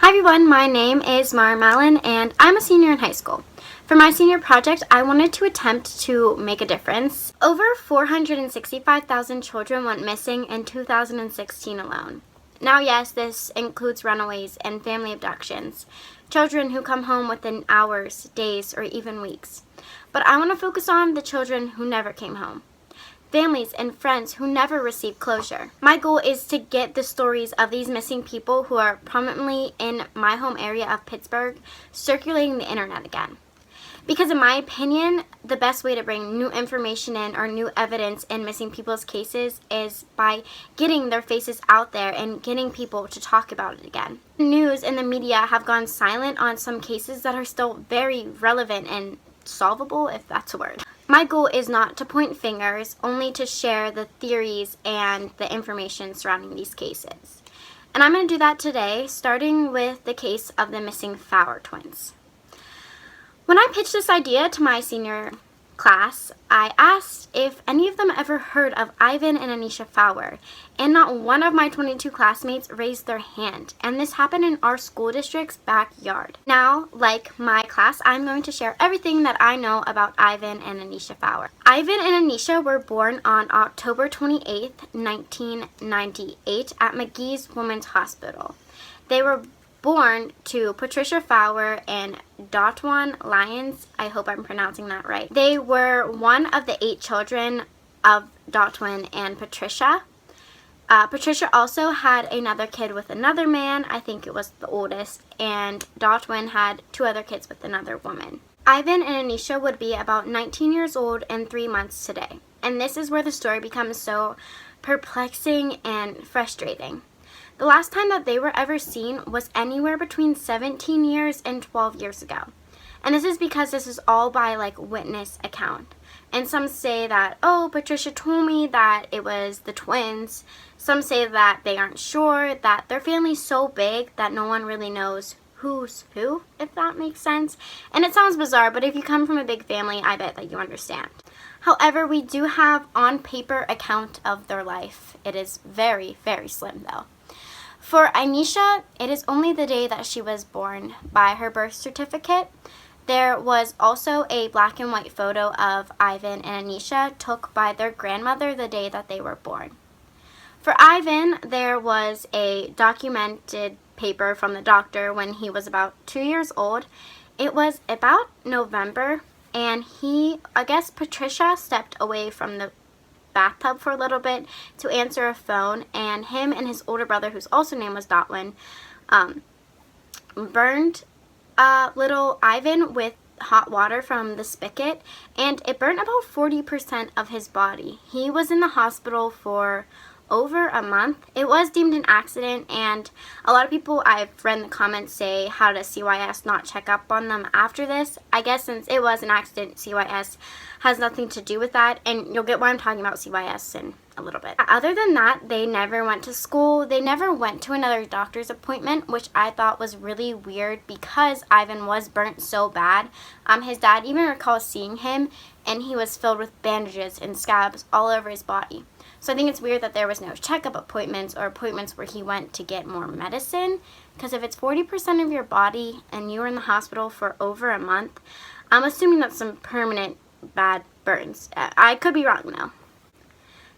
Hi everyone, my name is Mara Mallon and I'm a senior in high school. For my senior project, I wanted to attempt to make a difference. Over 465,000 children went missing in 2016 alone. Now yes, this includes runaways and family abductions, children who come home within hours, days, or even weeks. But I want to focus on the children who never came home. Families and friends who never received closure. My goal is to get the stories of these missing people who are prominently in my home area of Pittsburgh circulating the internet again. Because in my opinion, the best way to bring new information in or new evidence in missing people's cases is by getting their faces out there and getting people to talk about it again. The news and the media have gone silent on some cases that are still very relevant and solvable, if that's a word. My goal is not to point fingers, only to share the theories and the information surrounding these cases. And I'm going to do that today, starting with the case of the missing Fowler Twins. When I pitched this idea to my senior class, I asked if any of them ever heard of Ivan and Anisha Fowler, and not one of my 22 classmates raised their hand, and this happened in our school district's backyard. Now, like my class, I'm going to share everything that I know about Ivan and Anisha Fowler. Ivan and Anisha were born on October 28, 1998 at McGee's Women's Hospital. They were born to Patricia Fowler and Dawton Lyons. I hope I'm pronouncing that right. They were one of the 8 children of Dawton and Patricia. Patricia also had another kid with another man. I think it was the oldest. And Dawton had 2 other kids with another woman. Ivan and Anisha would be about 19 years old and 3 months today. And this is where the story becomes so perplexing and frustrating. The last time that they were ever seen was anywhere between 17 years and 12 years ago. And this is because this is all by witness account. And some say that, oh, Patricia told me that it was the twins. Some say that they aren't sure, that their family's so big that no one really knows who's who, if that makes sense. And it sounds bizarre, but if you come from a big family, I bet that you understand. However, we do have on paper account of their life. It is very, very slim though. For Anisha, it is only the day that she was born. By her birth certificate, there was also a black and white photo of Ivan and Anisha took by their grandmother the day that they were born. For Ivan, there was a documented paper from the doctor when he was about 2 years old. It was about November, and I guess Patricia stepped away from the bathtub for a little bit to answer a phone, and him and his older brother, whose also name was Dawton, burned little Ivan with hot water from the spigot, and it burned about 40% of his body. He was in the hospital for over a month. It was deemed an accident, and a lot of people I've read in the comments say, how does CYS not check up on them after this? I guess since it was an accident, CYS has nothing to do with that, and you'll get why I'm talking about CYS in a little bit. Other than that, they never went to school. They never went to another doctor's appointment, which I thought was really weird because Ivan was burnt so bad. His dad even recalls seeing him, and he was filled with bandages and scabs all over his body. So I think it's weird that there was no checkup appointments or appointments where he went to get more medicine, because if it's 40% of your body and you were in the hospital for over a month, I'm assuming that's some permanent bad burns. I could be wrong though.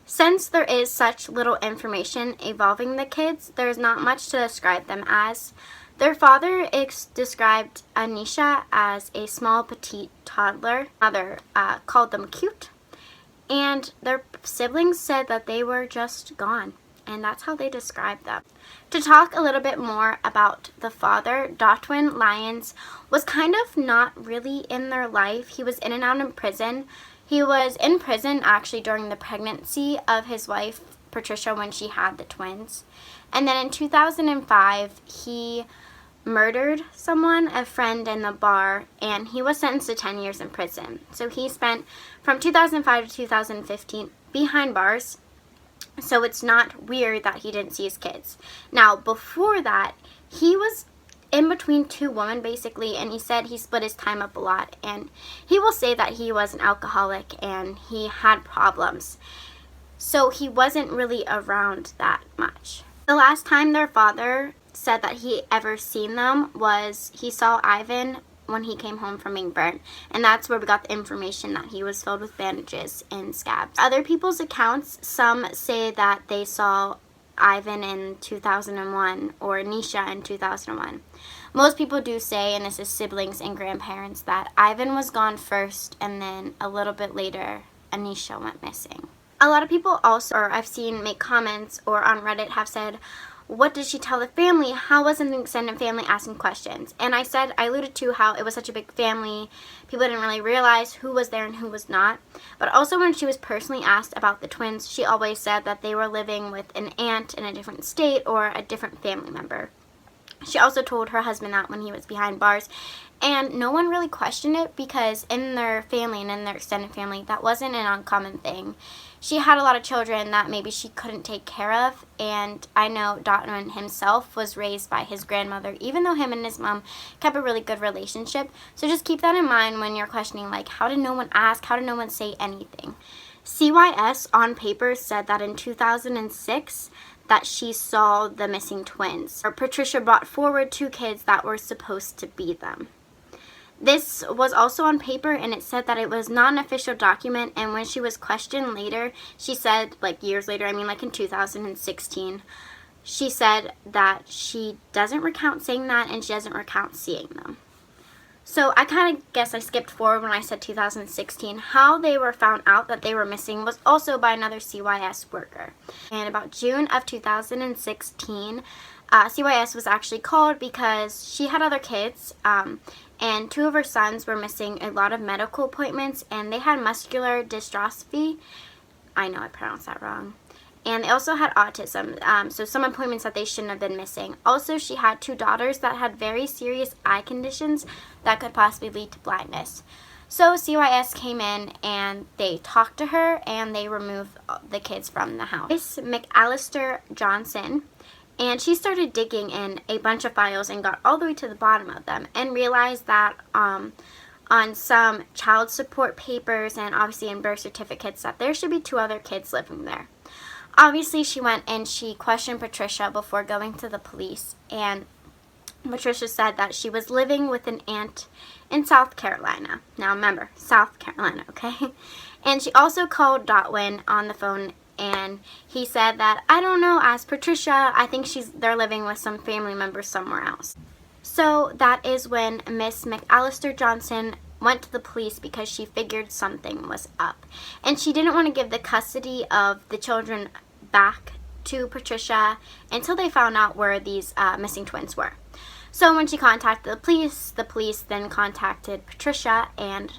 Since there is such little information involving the kids, there's not much to describe them as. Their father described Anisha as a small petite toddler. Mother called them cute. And their siblings said that they were just gone, and that's how they described them. To talk a little bit more about the father, Dawton Lyons was kind of not really in their life. He was in and out in prison. He was in prison actually during the pregnancy of his wife, Patricia, when she had the twins. And then in 2005, he murdered someone, a friend in the bar, and he was sentenced to 10 years in prison. So he spent from 2005 to 2015 behind bars. So it's not weird that he didn't see his kids. Now, before that, he was in between 2 women basically, and he said he split his time up a lot, and he will say that he was an alcoholic and he had problems. So he wasn't really around that much. The last time their father said that he ever seen them was he saw Ivan when he came home from being burnt, and that's where we got the information that he was filled with bandages and scabs. Other people's accounts, some say that they saw Ivan in 2001 or Nisha in 2001. Most people do say, and this is siblings and grandparents, that Ivan was gone first and then a little bit later Anisha went missing. A lot of people also, or I've seen make comments or on Reddit have said, what did she tell the family? How wasn't the extended family asking questions? And I alluded to how it was such a big family. People didn't really realize who was there and who was not. But also when she was personally asked about the twins, she always said that they were living with an aunt in a different state or a different family member. She also told her husband that when he was behind bars. And no one really questioned it because in their family and in their extended family, that wasn't an uncommon thing. She had a lot of children that maybe she couldn't take care of, and I know Dawton himself was raised by his grandmother, even though him and his mom kept a really good relationship. So just keep that in mind when you're questioning, like, how did no one ask? How did no one say anything? CYS on paper said that in 2006 that she saw the missing twins. Or Patricia brought forward 2 kids that were supposed to be them. This was also on paper, and it said that it was not an official document, and when she was questioned later, she said, like years later, I mean like in 2016, she said that she doesn't recount saying that and she doesn't recount seeing them. So I kind of guess I skipped forward when I said 2016. How they were found out that they were missing was also by another CYS worker. And about June of 2016, CYS was actually called because she had other kids, and 2 of her sons were missing a lot of medical appointments, and they had muscular dystrophy. I know I pronounced that wrong. And they also had autism, so some appointments that they shouldn't have been missing. Also, she had 2 daughters that had very serious eye conditions that could possibly lead to blindness. So CYS came in and they talked to her and they removed the kids from the house. Miss McAllister Johnson, and she started digging in a bunch of files and got all the way to the bottom of them and realized that on some child support papers and obviously in birth certificates that there should be 2 other kids living there. Obviously, she went and she questioned Patricia before going to the police, and Patricia said that she was living with an aunt in South Carolina. Now remember, South Carolina, okay? And she also called Dawton on the phone, and he said that, I don't know, ask Patricia, I think they're living with some family members somewhere else. So that is when Miss McAllister Johnson went to the police because she figured something was up. And she didn't want to give the custody of the children back to Patricia until they found out where these missing twins were. So when she contacted the police then contacted Patricia and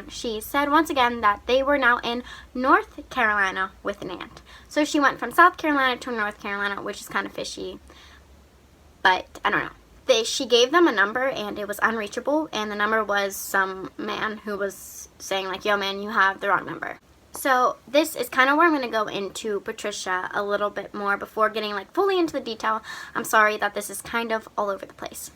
she said once again that they were now in North Carolina with an aunt. So she went from South Carolina to North Carolina, which is kind of fishy, but I don't know. She gave them a number and it was unreachable, and the number was some man who was saying like, yo man, you have the wrong number. So this is kind of where I'm going to go into Patricia a little bit more before getting like fully into the detail. I'm sorry that this is kind of all over the place.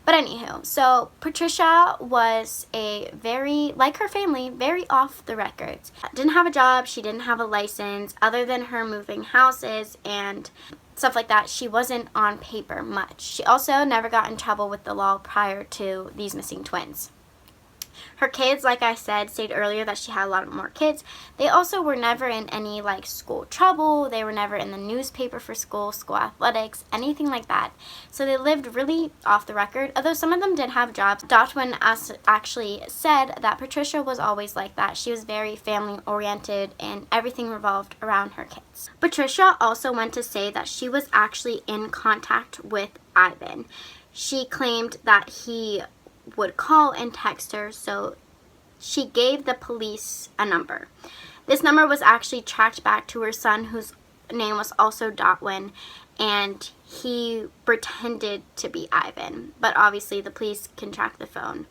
But anywho, so Patricia was like her family, very off the records. Didn't have a job, she didn't have a license, other than her moving houses and stuff like that. She wasn't on paper much. She also never got in trouble with the law prior to these missing twins. Her kids, like I said, stated earlier that she had a lot more kids. They also were never in any like school trouble. They were never in the newspaper for school athletics, anything like that. So they lived really off the record, although some of them did have jobs. Dawton actually said that Patricia was always like that. She was very family oriented and everything revolved around her kids. Patricia also went to say that she was actually in contact with Ivan. She claimed that he would call and text her, so she gave the police a number. This number was actually tracked back to her son, whose name was also Dawton, and he pretended to be Ivan, but obviously the police can track the phone.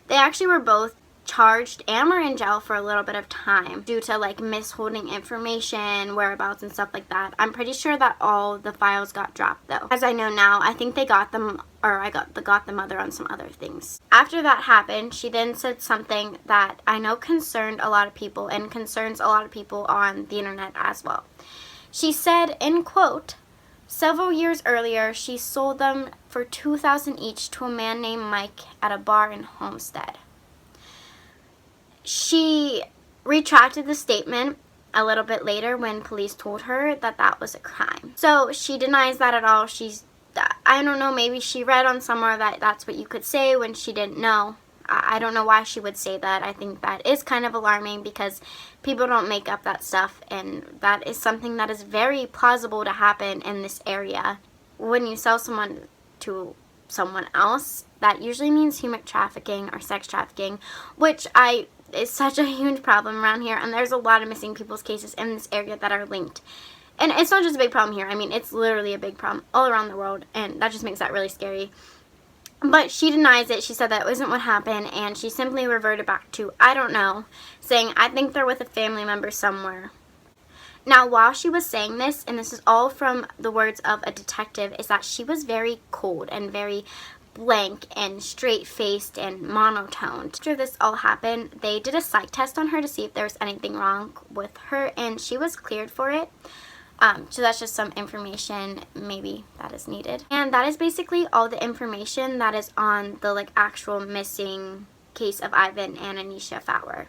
They actually were both charged and were in jail for a little bit of time due to like misholding information, whereabouts and stuff like that. I'm pretty sure that all the files got dropped though. As I know now, I think they got them, or I got the mother on some other things. After that happened, she then said something that I know concerned a lot of people and concerns a lot of people on the internet as well. She said, in quote, Several years earlier, she sold them for $2,000 each to a man named Mike at a bar in Homestead. She retracted the statement a little bit later when police told her that that was a crime. So she denies that at all. I don't know, maybe she read on somewhere that that's what you could say when she didn't know. I don't know why she would say that. I think that is kind of alarming because people don't make up that stuff, and that is something that is very plausible to happen in this area. When you sell someone to someone else, that usually means human trafficking or sex trafficking, which is such a huge problem around here, and there's a lot of missing people's cases in this area that are linked. And it's not just a big problem here. I mean, it's literally a big problem all around the world, and that just makes that really scary. But she denies it. She said that isn't what happened, and she simply reverted back to, I don't know, saying, I think they're with a family member somewhere. Now, while she was saying this, and this is all from the words of a detective, is that she was very cold and very blank and straight-faced and monotoned. After this all happened, they did a psych test on her to see if there was anything wrong with her, and she was cleared for it. So that's just some information maybe that is needed. And that is basically all the information that is on the actual missing case of Ivan and Anisha Fowler.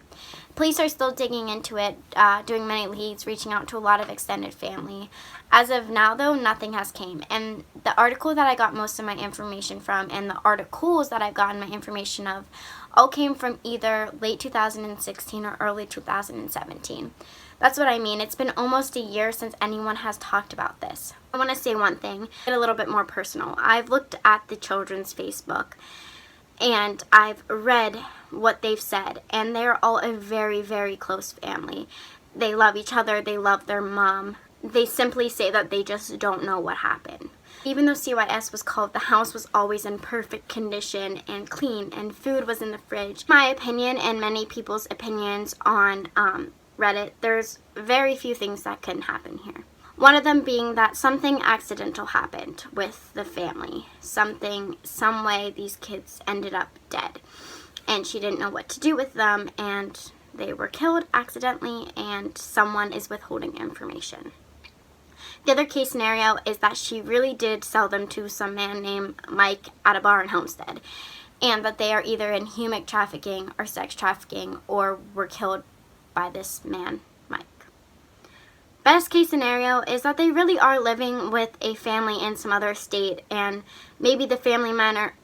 Police are still digging into it, doing many leads, reaching out to a lot of extended family. As of now, though, nothing has came. And the article that I got most of my information from, and the articles that I've gotten my information of, all came from either late 2016 or early 2017. That's what I mean. It's been almost a year since anyone has talked about this. I want to say one thing, get a little bit more personal. I've looked at the children's Facebook, and I've read what they've said, and they're all a very, very close family. They love each other. They love their mom. They simply say that they just don't know what happened. Even though CYS was called, the house was always in perfect condition and clean, and food was in the fridge. My opinion, and many people's opinions on Reddit, there's very few things that can happen here. One of them being that something accidental happened with the family. Some way these kids ended up dead, and she didn't know what to do with them, and they were killed accidentally, and someone is withholding information. The other case scenario is that she really did sell them to some man named Mike at a bar in Homestead, and that they are either in human trafficking or sex trafficking or were killed by this man, Mike. Best case scenario is that they really are living with a family in some other state, and maybe the family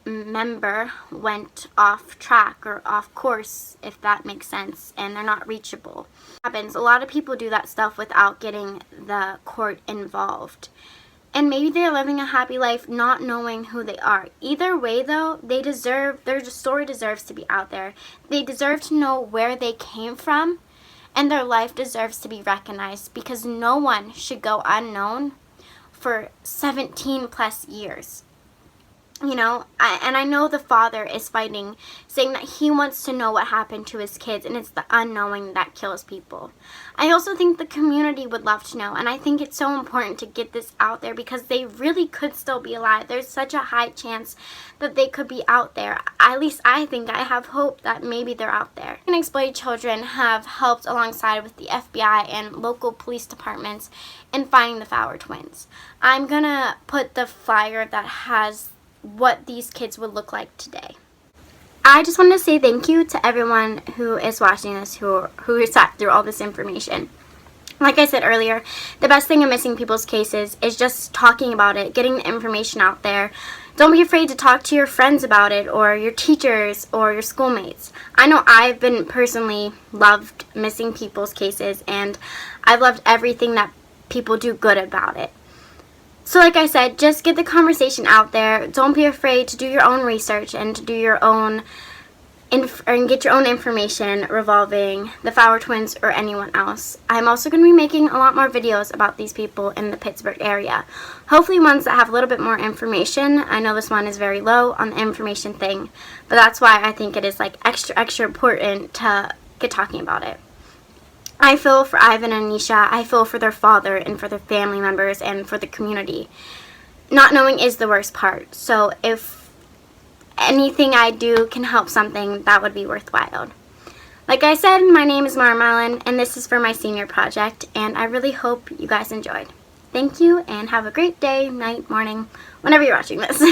member went off track or off course, if that makes sense, and they're not reachable. Happens. A lot of people do that stuff without getting the court involved. And maybe they're living a happy life not knowing who they are. Either way, though, their story deserves to be out there. They deserve to know where they came from, and their life deserves to be recognized, because no one should go unknown for 17 plus years. You know, I know the father is fighting, saying that he wants to know what happened to his kids, and it's the unknowing that kills people. I also think the community would love to know, and I think it's so important to get this out there because they really could still be alive. There's such a high chance that they could be out there. At least I think I have hope that maybe they're out there. Unexploited children have helped alongside with the FBI and local police departments in finding the Fowler twins. I'm gonna put the flyer that has what these kids would look like today. I just wanted to say thank you to everyone who is watching this, who sat through all this information. Like I said earlier, the best thing in missing people's cases is just talking about it, getting the information out there. Don't be afraid to talk to your friends about it, or your teachers, or your schoolmates. I know I've been personally loved missing people's cases, and I've loved everything that people do good about it. So like I said, just get the conversation out there. Don't be afraid to do your own research and to do your own and get your own information revolving the Fowler twins or anyone else. I'm also going to be making a lot more videos about these people in the Pittsburgh area. Hopefully ones that have a little bit more information. I know this one is very low on the information thing, but that's why I think it is extra important to get talking about it. I feel for Ivan and Anisha. I feel for their father and for their family members and for the community. Not knowing is the worst part. So if anything I do can help something, that would be worthwhile. Like I said, my name is Mara Malin, and this is for my senior project, and I really hope you guys enjoyed. Thank you, and have a great day, night, morning, whenever you're watching this.